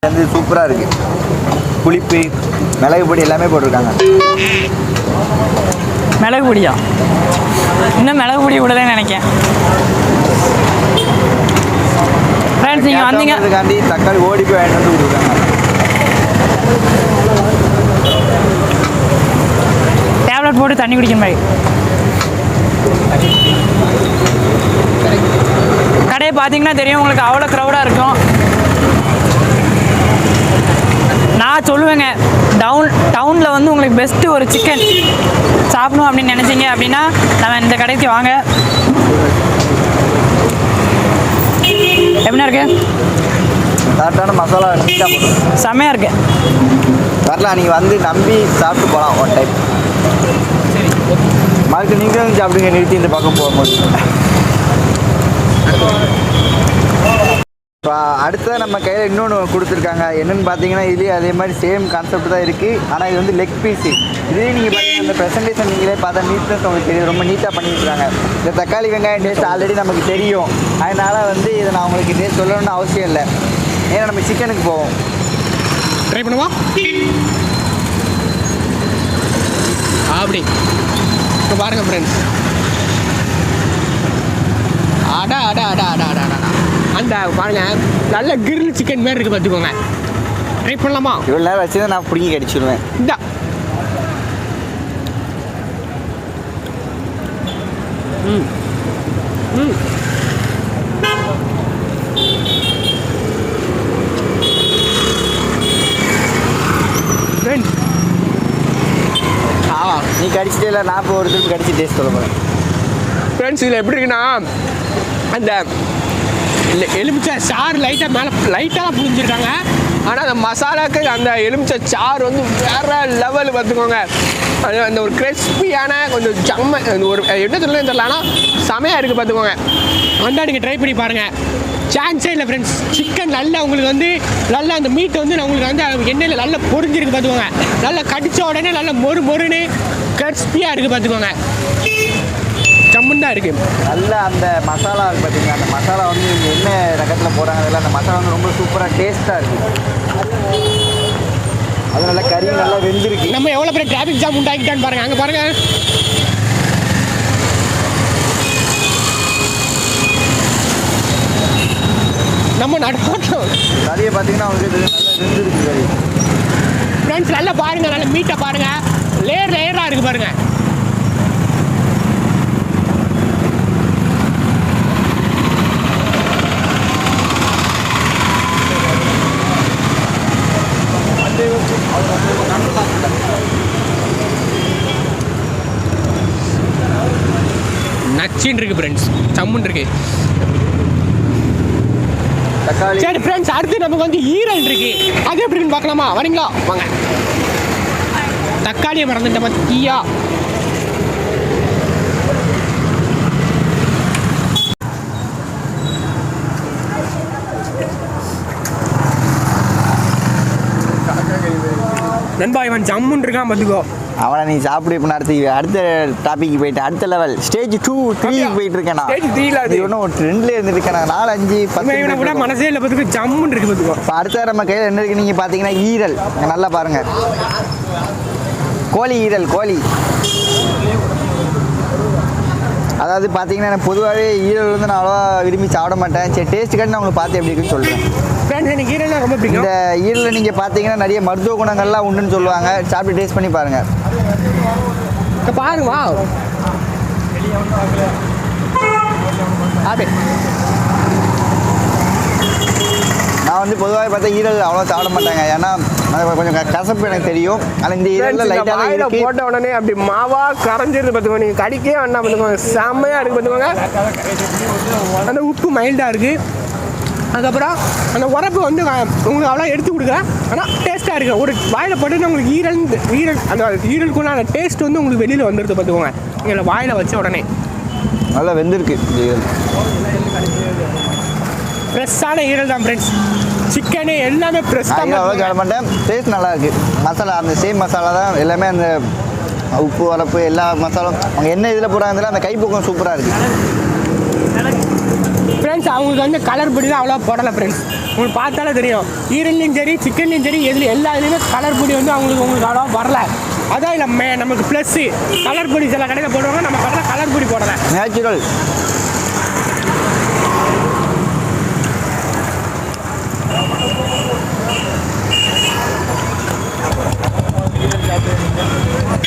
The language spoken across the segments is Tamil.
வந்து சூப்பராக இருக்குது. புளிப்பு, மிளகு பொடி எல்லாமே போட்டிருக்காங்க. மிளகு பொடியா? இன்னும் மிளகு பொடி விடலன்னு நினைக்கிறேன். ஃப்ரெண்ட்ஸ் நீங்கள் வந்தீங்க அதுக்காண்டி தக்காளி ஓடி போய் வாங்கிட்டு வந்து கொடுக்குறாங்க. டேப்லெட் போட்டு தண்ணி குடிக்கிற மாதிரி. கடையை பார்த்தீங்கன்னா தெரியும் உங்களுக்கு, அவ்வளோ க்ரௌடாக இருக்கும். நான் சொல்லுவேங்க, டவுனில் வந்து உங்களுக்கு பெஸ்ட்டு ஒரு சிக்கன் சாப்பிடணும் அப்படின்னு நினச்சிங்க அப்படின்னா நம்ம இந்த கடைக்கு வாங்க. எப்படின்னா இருக்கு? கரெக்டான மசாலா செம்மையாக இருக்கு. வரலாம், நீங்கள் வந்து நம்பி சாப்பிட்டு போகலாம் ஒன் டைம். மறுக்கு நீங்களும் வந்து சாப்பிடுங்க, நிறுத்தி இந்த பக்கம் போகும்போது. இப்போ அடுத்ததான் நம்ம கையில் இன்னொன்று கொடுத்துருக்காங்க. என்னென்னு பார்த்தீங்கன்னா இதுலேயே அதே மாதிரி சேம் கான்செப்ட் தான் இருக்குது. ஆனால் இது வந்து லெக் பீஸு. இதே நீங்கள் பார்த்தீங்கன்னா இந்த ப்ரெசன்டேஷன் நீங்களே பார்த்தா நீட்னஸ் உங்களுக்கு தெரியும், ரொம்ப நீட்டாக பண்ணியிருக்காங்க. இந்த தக்காளி வெங்காயம் டேஸ்ட் ஆல்ரெடி நமக்கு தெரியும். அதனால் வந்து இதை நான் உங்களுக்கு டேஸ்ட் சொல்லணும்னு அவசியம் இல்லை. ஏன்னா நம்ம சிக்கனுக்கு போவோம். ட்ரை பண்ணுவா அப்படி இப்போ பாருங்கள் ஃப்ரெண்ட்ஸ். அடா அடா அடா அடா அடா அடா அந்த பாருங்க, நல்ல கிரில் சிக்கன் மாதிரி இருக்குது பார்த்துக்கோங்க. ட்ரை பண்ணலாமா? இவ்வளோ நேரம் வச்சு தான் நான் பிடிங்கி கடிச்சிடுவேன். இந்த ம் ம் நீ கடிச்சிட்டே இல்லை, நான் இப்போ ஒரு திருப்பி கடிச்சு டேஸ்ட் சொல்ல போகிறேன். ஃப்ரெண்ட்ஸ் இதில் எப்படி இருக்குன்னா, அந்த எலுமிச்சை சாறு லைட்டாக புரிஞ்சிருக்காங்க. ஆனால் அந்த மசாலாவுக்கு அந்த எலுமிச்சை சாறு வந்து வேறு லெவல் பார்த்துக்கோங்க. அது அந்த ஒரு கிறிஸ்பியான கொஞ்சம் ஜம்ம ஒரு என்ன சொல்லணும் தெரியல, ஆனால் செமையாக இருக்குது பார்த்துக்கோங்க. வந்தால் நீங்கள் ட்ரை பண்ணி பாருங்கள். சான்ஸே இல்லை ஃப்ரெண்ட்ஸ். சிக்கன் நல்லா உங்களுக்கு வந்து நல்லா அந்த மீட் வந்து உங்களுக்கு வந்து எண்ணெயில் நல்லா பொரிஞ்சிருக்கு பார்த்துக்கோங்க. நல்லா கடித்த உடனே நல்லா மொறுன்னு கிறிஸ்பியாக இருக்குது பார்த்துக்கோங்க. ஜம்முன்னு தான் இருக்குது. நல்லா அந்த மசாலா இருக்குது பார்த்தீங்கன்னா, அந்த மசாலா வந்து நீங்கள் என்ன ரகத்தில் போடுறாங்க அதில் அந்த மசாலா வந்து ரொம்ப சூப்பராக டேஸ்ட்டாக இருக்குது. அது நல்லா கறி நல்லா வெந்திருக்கு. நம்ம எவ்வளோ பெரிய டிராஃபிக் ஜாம் உண்டாக்கிட்டான்னு பாருங்கள். அங்கே பாருங்கள். நம்ம நடுவோம் கறியை பார்த்தீங்கன்னா அவங்களுக்கு நல்லா வெந்திருக்கு கறி. ஃப்ரெண்ட்ஸ் நல்லா பாருங்கள், நல்லா மீட்டை பாருங்கள். லேயராக இருக்குது பாருங்கள். நச்சின்னு இருக்குது ஃப்ரெண்ட்ஸ், சம்முன்னு இருக்குது. தக்காளி. சரி ஃப்ரெண்ட்ஸ், அடுத்து நமக்கு வந்து ஈரல் இருக்கு. அது எப்படின்னு பார்க்கலாமா? வரீங்களா? வாங்க. தக்காளியை மறந்துட்டேன் பத்தியா. நண்பா இவன் ஜம்முன்னு இருக்கான் பார்த்துக்கோ. அவனை நீ சாப்பிடு. இப்போ அடுத்த டாபிக் போயிட்டு அடுத்த லெவல் ஸ்டேஜ் 2 3 போயிட்டு இருக்கேன். ஸ்டேஜ் 3ல அது ஒன்றும் ஒரு 2ல இருந்துருக்கேன். 4 5 10 கூட மனசே இல்லை பார்த்துக்கோ. ஜம்முன்னு இருக்கு பார்த்துக்கோ. இப்போ அடுத்த நம்ம கையில் என்ன இருக்குது நீங்கள் பார்த்தீங்கன்னா ஈரல். நல்லா பாருங்கள், கோழி ஈரல். கோழி அதாவது பார்த்தீங்கன்னா எனக்கு பொதுவாகவே ஈரல் வந்து நான் அவ்வளோவா விரும்பி சாப்பிட மாட்டேன். சரி டேஸ்ட் கட்டி நான் உங்களுக்கு பார்த்து எப்படி இருக்குன்னு சொல்கிறேன். ஃப்ரெண்ட்ஸ் எனக்கு ஈரல்லாம் ரொம்ப பிடிக்கும். இந்த ஈரலில் நீங்கள் பார்த்தீங்கன்னா நிறைய மருத்துவ குணங்கள்லாம் உண்டுன்னு சொல்லுவாங்க. சாப்பிட்டு டேஸ்ட் பண்ணி பாருங்கள். இப்போ பாருங்க. வா நான் வந்து பொதுவாக பார்த்தா ஈரல் அவ்வளோ சாப்பிட மாட்டாங்க. ஏன்னா அது கொஞ்சம் கசப்பு எனக்கு தெரியும். ஆனால் இந்த ஈரலில் லைட்டாக போட்ட உடனே அப்படி மாவா கரைஞ்சிருந்து பார்த்துக்கோங்க. நீங்கள் கடிக்கவே வேண்டாம் பார்த்துக்கோங்க. செம்மையாக இருக்குது பார்த்துக்கோங்க. அந்த உப்பு மைல்டாக இருக்குது. அதுக்கப்புறம் அந்த உரப்பு வந்து உங்களுக்கு அவ்வளோ எடுத்து கொடுக்குறேன். ஆனால் டேஸ்ட்டாக இருக்குது. ஒரு வாயில் போட்டுன்னா உங்களுக்கு ஈரல் அந்த ஈரலுக்குள்ள அந்த டேஸ்ட் வந்து உங்களுக்கு வெளியில் வந்துடுது பார்த்துக்கோங்க. நீங்கள் வாயில் வச்ச உடனே நல்லா வெந்திருக்கு. ஃப்ரெஷ்ஷான ஈரல் தான் ஃப்ரெண்ட்ஸ். சிக்கனு எல்லாமே ஃப்ரெஷ்ஷாக சாப்பிட மாட்டேன். டேஸ்ட் நல்லா இருக்குது. மசாலா அந்த சேம் மசாலா தான் எல்லாமே. அந்த உப்பு வரப்பு எல்லா மசாலும் அவங்க என்ன இதில் போடுறாங்க, அந்த கைப்பக்கம் சூப்பராக இருக்குது. ஃப்ரெண்ட்ஸ் அவங்களுக்கு வந்து கலர் பொடி தான் அவ்வளோ போடலை ஃப்ரெண்ட்ஸ். உங்களுக்கு பார்த்தாலே தெரியும், ஈரல்லையும் சரி சிக்கன்லையும் சரி எதில் எல்லா இதுலேயுமே கலர் பொடி வந்து உங்களுக்கு அவ்வளோ வரல. அதான் இல்லை நமக்கு ப்ளஸ்ஸு. கலர் பொடி சில கடையில் போடுவாங்க, நம்ம கடையில் கலர் பொடி போடலை, நேச்சுரல்.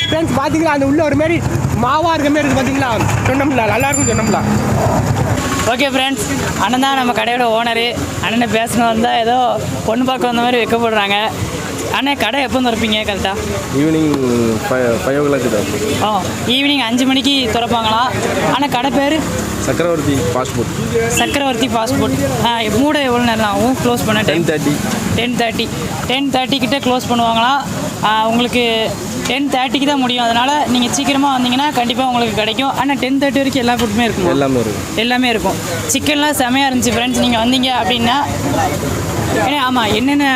ஃப்ரெண்ட்ஸ் பார்த்தீங்களா, அந்த உள்ள ஒரு மாதிரி மாவாக இருக்க மாதிரி இருக்குது பார்த்தீங்களா, சொன்னோம்ல நல்லாயிருக்கும் சொன்னோம்ல. ஓகே ஃப்ரெண்ட்ஸ், அண்ணன் தான் நம்ம கடையோட ஓனரு. அண்ணனை பேசணும் வந்தால் ஏதோ பொண்ணு பார்க்க வந்த மாதிரி வைக்கப்படுறாங்க. அண்ணன் கடை எப்போ திறப்பீங்க கரெக்டாக? ஈவினிங் 5 o'clock தான். ஈவினிங் 5 மணிக்கு திறப்பாங்களாம். ஆனால் கடை பேர் சக்கரவர்த்தி ஃபாஸ்ட்ஃபுட். சக்கரவர்த்தி ஃபாஸ்ட்ஃபுட். மூட எவ்வளோ நேரம் ஆகும் க்ளோஸ் பண்ண? 10:30 கிட்டே க்ளோஸ் பண்ணுவாங்களாம். உங்களுக்கு 10:30க்கு தான் முடியும். அதனால் நீங்கள் சீக்கிரமாக வந்தீங்கன்னா கண்டிப்பாக உங்களுக்கு கிடைக்கும். ஆனால் 10:30 வரைக்கும் எல்லா ஃபுட்டுமே இருக்கும். எல்லாமே இருக்கும். சிக்கன்லாம் செமையாக இருந்துச்சு ஃப்ரெண்ட்ஸ். நீங்கள் வந்தீங்க அப்படின்னா ஆமாம், என்னென்ன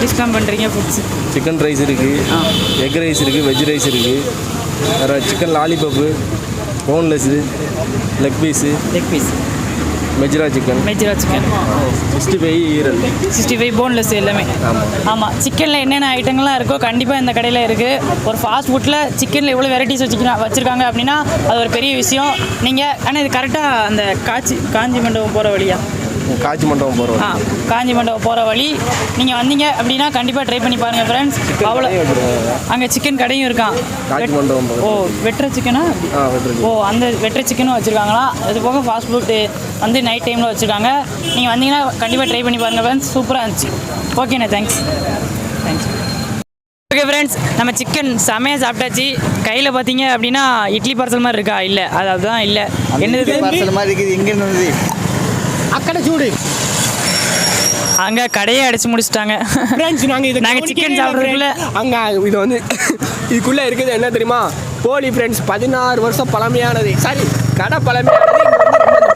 டிஷ்லாம் பண்ணுறீங்க ஃபுட்ஸ்? சிக்கன் ரைஸ் இருக்குது, எக் ரைஸ் இருக்குது, வெஜ் ரைஸ் இருக்குது, வேறு chicken lollipop, boneless, leg piece, மெஜிரா சிக்கன், 65 ஈரல், 65 போன்லெஸ் எல்லாமே. ஆமாம், சிக்கனில் என்னென்ன ஐட்டங்கள்லாம் இருக்கோ கண்டிப்பாக இந்த கடையில் இருக்குது. ஒரு ஃபாஸ்ட் ஃபுட்டில் சிக்கனில் எவ்வளோ வெரைட்டிஸ் வச்சுருக்காங்க அப்படின்னா அது ஒரு பெரிய விஷயம். நீங்கள் ஆனால் இது கரெக்டாக அந்த காஞ்சி மண்டபம் போகிற வழியா? காஞ்சி மண்டபம் போகிறோம். காஞ்சி மண்டபம் போகிற வழி நீங்கள் வந்தீங்க அப்படின்னா கண்டிப்பாக ட்ரை பண்ணி பாருங்கள் ஃப்ரெண்ட்ஸ். அவ்வளோ அங்கே சிக்கன் கடையும் இருக்கான். காஞ்சி மண்டபம். வெட்டுற சிக்கனா? அந்த வெட்டுற சிக்கனும் வச்சுருக்காங்களா? அது போக ஃபாஸ்ட் ஃபுட்டு வந்து நைட் டைமில் வச்சுருக்காங்க. நீங்கள் வந்தீங்கன்னா கண்டிப்பாக ட்ரை பண்ணி பாருங்கள் ஃப்ரெண்ட்ஸ். சூப்பராக இருந்துச்சு. ஓகேண்ணே, தேங்க்ஸ். ஓகே ஃப்ரெண்ட்ஸ், நம்ம சிக்கன் செமையாக சாப்பிட்டாச்சு. கையில் பார்த்தீங்க அப்படின்னா இட்லி பார்சல் மாதிரி இருக்கா? இல்லை, அதுதான் இல்லை. என்னது பார்சல் மாதிரி இருக்குது? எங்கே இருந்தது? அக்கடை சூடு. அங்கே கடையே அடிச்சு முடிச்சிட்டாங்க. நாங்கள் சிக்கன் சாப்பிட்றதுக்குள்ள அங்கே இது வந்து இதுக்குள்ளே இருக்குது என்ன தெரியுமா? போலி ஃப்ரெண்ட்ஸ், 16 வருஷம் பழமையானது. சாரி, கடை பழமையானது.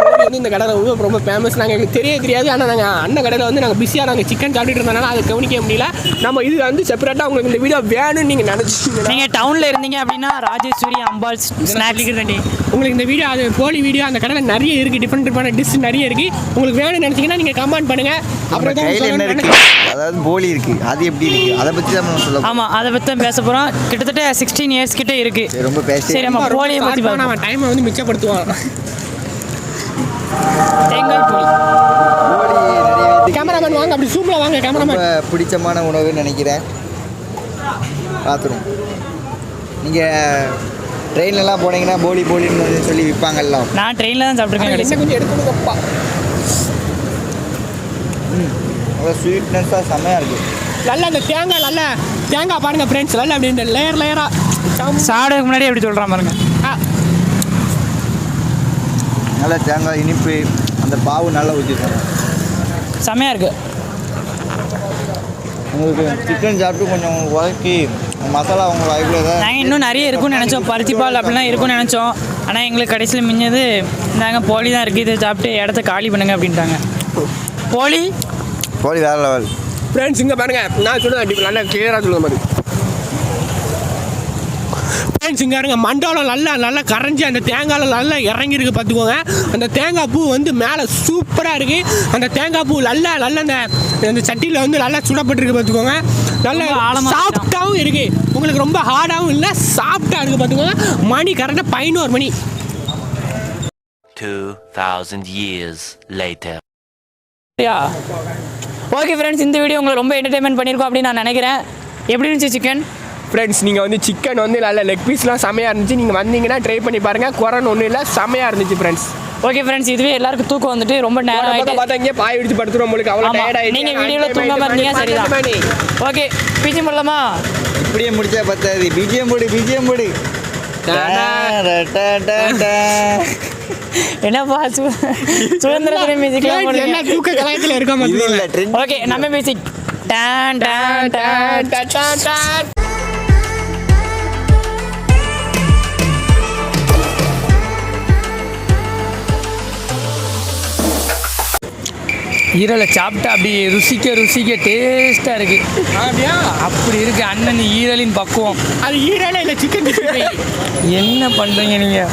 போலி வந்து இந்த கடையில் ரொம்ப ஃபேமஸ். நாங்கள் எங்களுக்கு தெரியாது. ஆனால் நாங்கள் அண்ணன் கடையில் வந்து நாங்கள் பிஸியாக நாங்கள் சிக்கன் சாப்பிட்டுட்டு இருந்தனால அதை கவனிக்க முடியல. நம்ம இது வந்து செப்பரேட்டாக உங்களுக்கு இந்த வீடியோ வேணும்னு நீங்கள் நினச்சிங்க. நீங்கள் டவுனில் இருந்தீங்க அப்படின்னா ராஜேஸ்வரி அம்பாள் ஸ்நாக்ஸ் ரெடி. உங்களுக்கு இந்த வீடியோ அது போலி வீடியோ அந்த கடையில் நிறைய இருக்குது. டிஃப்ரெண்ட் டிஷ் நிறைய இருக்குது. உங்களுக்கு வேணும்னு நினச்சிங்கன்னா நீங்கள் கமெண்ட் பண்ணுங்கள். அப்புறம் அதாவது போலி இருக்குது, அது எப்படி இருக்குது அதை பற்றி தான் நம்ம சொல்ல. ஆமாம், அதை பற்றி தான் பேச போகிறோம். கிட்டத்தட்ட 16 இயர்ஸ் கிட்டே இருக்குது. ரொம்ப பேசி சரி, நம்ம போலியை பற்றி நம்ம டைமை வந்து மிச்சப்படுத்துவோம். தேங்காய் போலி கேமராமேன் வாங்க, அப்படி சூப்பராக வாங்க. கேமராமேன் பிடிச்சமான உணவுன்னு நினைக்கிறேன். பார்த்துருவோம். நீங்கள் ட்ரெயின்லலாம் போனீங்கன்னா போலின்னு சொல்லி விற்பாங்கல்ல. நான் ட்ரெயினில் தான் சாப்பிட்ருக்கேன். கொஞ்சம் எடுத்துக்கப்பா. நல்லா ஸ்வீட்னஸாக செம்மையாக இருக்குது. நல்லா அந்த தேங்காய் பாருங்கள் ஃப்ரெண்ட்ஸ். நல்லா அப்படி இந்த லேயராக சாப்பிட்றதுக்கு முன்னாடி எப்படி சொல்கிறான் பாருங்க. நல்லா தேங்காய் இனிப்பு, அந்த பாவு நல்லா ஊற்றிருக்காங்க. செம்மையாக இருக்குது. உங்களுக்கு சிக்கன் சாப்பிட்டு கொஞ்சம் உதக்கி மசாலா அவங்க வாய்ப்பில் தான். நாங்கள் இன்னும் நிறைய இருக்குன்னு நினச்சோம். பருத்தி பால் அப்படிலாம் இருக்குன்னு நினச்சோம். ஆனால் எங்களுக்கு கடைசியில் மிஞ்சது நாங்கள் போலி தான் இருக்குது. இதை சாப்பிட்டு இடத்த காலி பண்ணுங்க அப்படின்ட்டாங்க. போலி வேறு லெவல் ஃப்ரெண்ட்ஸ். இங்கே பாருங்கள், நான் சொல்லுவேன் நல்லா கிளியராக சொல்லுங்க மாதிரி ஃப்ரெண்ட்ஸ். இங்கே இருங்க, மண்டலம் நல்லா கரைஞ்சி அந்த தேங்காயில் நல்லா இறங்கியிருக்கு பார்த்துக்கோங்க. அந்த தேங்காய் பூ வந்து மேலே சூப்பராக இருக்குது. அந்த தேங்காய் பூ நல்லா அந்த சட்டியில் வந்து நல்லா சுடப்பட்டுருக்கு பார்த்துக்கோங்க. நல்லா சாஃப்டாகவும் இருக்குது. உங்களுக்கு ரொம்ப ஹார்டாகவும் இல்லை, சாஃப்டாக இருக்குது பார்த்துக்கோங்க. மணி கரெக்டாக 11 மணி. 2000 years later. ஓகே ஃப்ரெண்ட்ஸ், இந்த வீடியோ உங்களை ரொம்ப என்டர்டைன்மெண்ட் பண்ணியிருக்கோம் அப்படின்னு நான் நினைக்கிறேன். எப்படி இருந்துச்சு சிக்கன்? ஃப்ரெண்ட்ஸ், நீங்கள் வந்து சிக்கன் வந்து நல்ல லெக் பீஸ்லாம் செமையாக இருந்துச்சு. நீங்கள் வந்தீங்கன்னா ட்ரை பண்ணி பாருங்கள். குறைன்னு ஒன்றும் இல்லை, செமையாக இருந்துச்சு ஃப்ரெண்ட்ஸ். ஓகே ஃப்ரெண்ட்ஸ், இதுவே எல்லாருக்கும் தூக்கம் வந்துட்டு ரொம்ப நேரம் ஆகிட்டு பார்த்தா பாய் விடுத்து படுத்துரும். உங்களுக்கு அவ்வளோ டயர்டாக நீங்கள் வீடியோவில் தூங்காமல் இருந்தீங்க. சரிதான். ஓகே, பிஜிஎம் பண்ணலாமா? இப்படியே முடிச்சா பத்தாது. பிஜிஎம் போடு. என்னப்பா சுதந்திர தின மியூசிக்லாம் தூக்க கலாயத்தில் இருக்காம. ஓகே, நம்ம மியூசிக் டான் டான் டான் டான் டான். ஈரலை சாப்பிட்டா அப்படி ருசிக்க டேஸ்ட்டாக இருக்குது. அப்படியா? அப்படி இருக்குது அண்ணன் ஈரலின் பக்குவம். அது ஈரலே இல்லை, சிக்கன். என்ன பண்ணுறீங்க நீங்கள்?